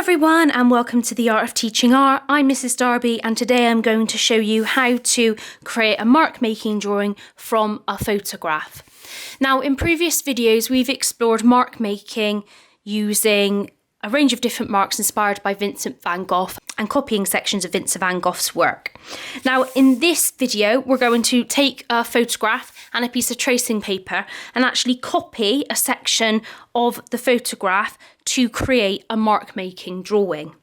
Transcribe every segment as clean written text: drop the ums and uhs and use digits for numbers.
everyone and welcome to the Art of Teaching Art. I'm Mrs. Darby and today I'm going to show you how to create a mark making drawing from a photograph. Now in previous videos we've explored mark making using a range of different marks inspired by Vincent Van Gogh and copying sections of Vincent Van Gogh's work. Now in this video we're going to take a photograph and a piece of tracing paper and actually copy a section of the photograph to create a mark making drawing.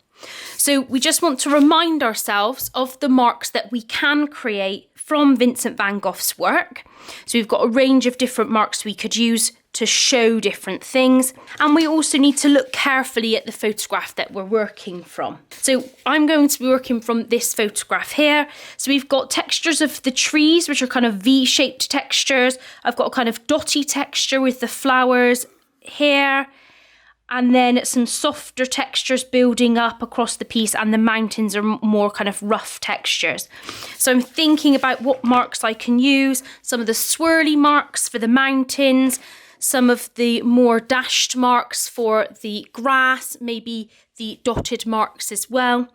So we just want to remind ourselves of the marks that we can create from Vincent Van Gogh's work. So we've got a range of different marks we could use to show different things, and we also need to look carefully at the photograph that we're working from. So I'm going to be working from this photograph here. So we've got textures of the trees, which are kind of V-shaped textures. I've got a kind of dotty texture with the flowers here, and then some softer textures building up across the piece, and the mountains are more kind of rough textures. So I'm thinking about what marks I can use, some of the swirly marks for the mountains, some of the more dashed marks for the grass, maybe the dotted marks as well.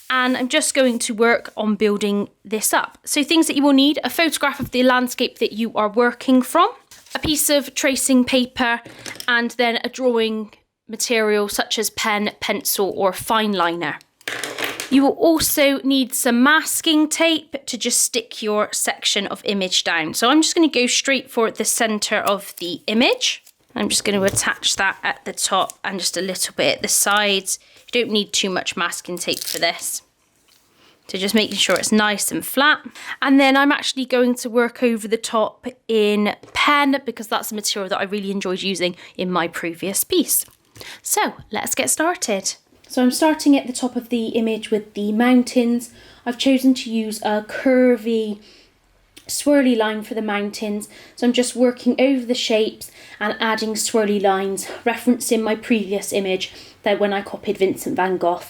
And I'm just going to work on building this up. So things that you will need: a photograph of the landscape that you are working from, a piece of tracing paper, and then a drawing material such as pen, pencil or fine liner. You will also need some masking tape to just stick your section of image down. So I'm just going to go straight for the centre of the image. I'm just going to attach that at the top and just a little bit at the sides. You don't need too much masking tape for this. So just making sure it's nice and flat. And then I'm actually going to work over the top in pen because that's a material that I really enjoyed using in my previous piece. So let's get started. So I'm starting at the top of the image with the mountains. I've chosen to use a curvy, swirly line for the mountains. So I'm just working over the shapes and adding swirly lines, referencing my previous image that when I copied Vincent Van Gogh.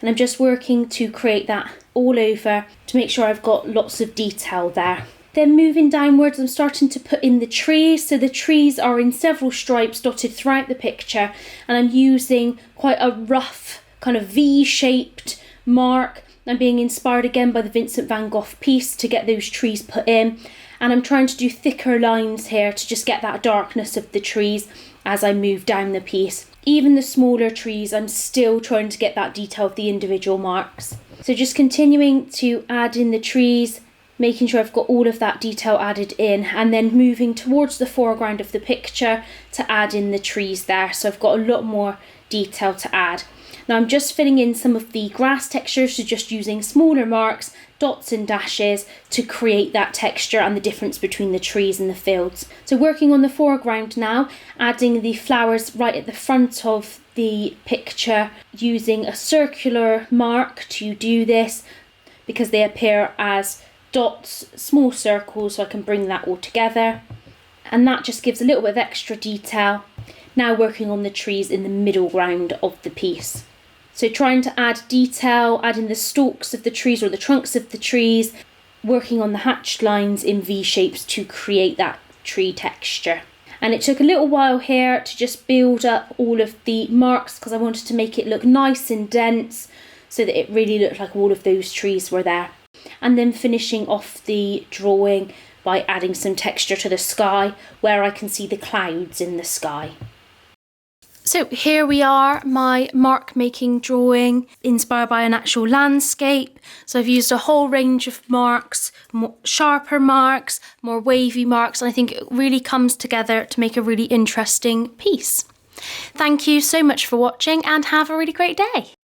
And I'm just working to create that all over to make sure I've got lots of detail there. Then moving downwards, I'm starting to put in the trees. So the trees are in several stripes dotted throughout the picture, and I'm using quite a rough kind of V-shaped mark. I'm being inspired again by the Vincent Van Gogh piece to get those trees put in, and I'm trying to do thicker lines here to just get that darkness of the trees as I move down the piece. Even the smaller trees, I'm still trying to get that detail of the individual marks. So just continuing to add in the trees, making sure I've got all of that detail added in, and then moving towards the foreground of the picture to add in the trees there. So I've got a lot more detail to add. Now I'm just filling in some of the grass textures, so just using smaller marks, dots and dashes to create that texture and the difference between the trees and the fields. So working on the foreground now, adding the flowers right at the front of the picture, using a circular mark to do this because they appear as dots, small circles, so I can bring that all together, and that just gives a little bit of extra detail. Now working on the trees in the middle ground of the piece. So trying to add detail, adding the stalks of the trees or the trunks of the trees, working on the hatched lines in V shapes to create that tree texture. And it took a little while here to just build up all of the marks because I wanted to make it look nice and dense so that it really looked like all of those trees were there. And then finishing off the drawing by adding some texture to the sky where I can see the clouds in the sky. So here we are, my mark making drawing inspired by an actual landscape. So I've used a whole range of marks, more sharper marks, more wavy marks, and I think it really comes together to make a really interesting piece. Thank you so much for watching and have a really great day.